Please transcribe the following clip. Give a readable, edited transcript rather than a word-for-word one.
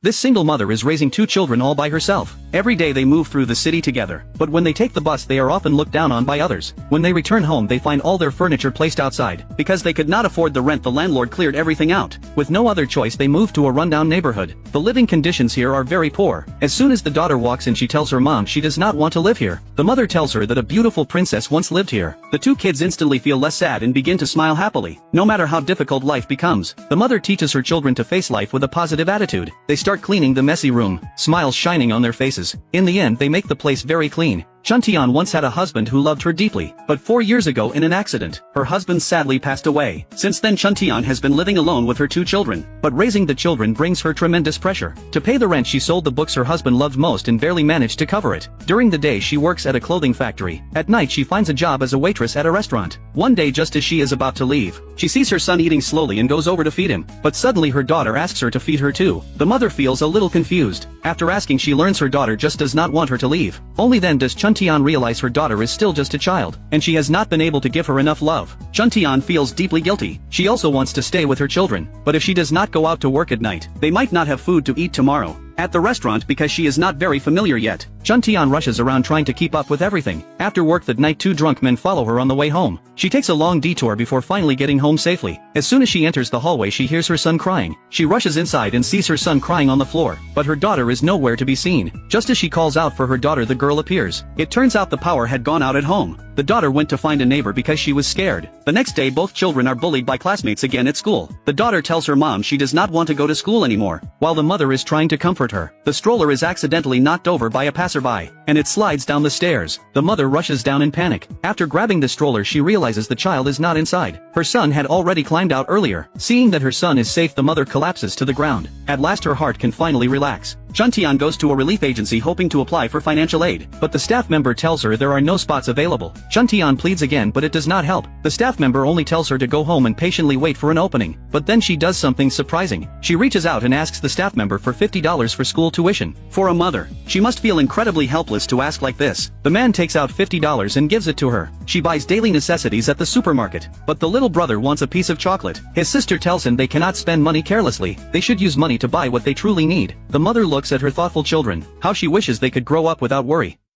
This single mother is raising 2 children all by herself. Every day they move through the city together, but when they take the bus they are often looked down on by others. When they return home they find all their furniture placed outside. Because they could not afford the rent, the landlord cleared everything out. With no other choice they moved to a rundown neighborhood. The living conditions here are very poor. As soon as the daughter walks in she tells her mom she does not want to live here. The mother tells her that a beautiful princess once lived here. The 2 kids instantly feel less sad and begin to smile happily. No matter how difficult life becomes, the mother teaches her children to face life with a positive attitude. They start cleaning the messy room, smiles shining on their faces. In the end they make the place very clean. Chuntian once had a husband who loved her deeply, but 4 years ago in an accident, her husband sadly passed away. Since then Chuntian has been living alone with her 2 children, but raising the children brings her tremendous pressure. To pay the rent she sold the books her husband loved most and barely managed to cover it. During the day she works at a clothing factory. At night she finds a job as a waitress at a restaurant. One day just as she is about to leave, she sees her son eating slowly and goes over to feed him, but suddenly her daughter asks her to feed her too. The mother feels a little confused. After asking she learns her daughter just does not want her to leave. Only then does Chuntian realize her daughter is still just a child, and she has not been able to give her enough love. Chuntian feels deeply guilty. She also wants to stay with her children, but if she does not go out to work at night, they might not have food to eat tomorrow. At the restaurant, because she is not very familiar yet, Chuntian rushes around trying to keep up with everything. After work that night 2 drunk men follow her on the way home. She takes a long detour before finally getting home safely. As soon as she enters the hallway she hears her son crying. She rushes inside and sees her son crying on the floor, but her daughter is nowhere to be seen. Just as she calls out for her daughter the girl appears. It turns out the power had gone out at home. The daughter went to find a neighbor because she was scared. The next day both children are bullied by classmates again at school. The daughter tells her mom she does not want to go to school anymore, while the mother is trying to comfort her. The stroller is accidentally knocked over by a passerby, and it slides down the stairs. The mother rushes down in panic. After grabbing the stroller she realizes the child is not inside. Her son had already climbed out earlier. Seeing that her son is safe the mother collapses to the ground. At last her heart can finally relax. Chuntian goes to a relief agency hoping to apply for financial aid, but the staff member tells her there are no spots available. Chuntian pleads again but it does not help. The staff member only tells her to go home and patiently wait for an opening, but then she does something surprising. She reaches out and asks the staff member for $50 for school tuition. For a mother, she must feel incredibly helpless to ask like this. The man takes out $50 and gives it to her. She buys daily necessities at the supermarket, but the little brother wants a piece of chocolate. His sister tells him they cannot spend money carelessly, they should use money to buy what they truly need. The mother looks at her thoughtful children. How she wishes they could grow up without worry.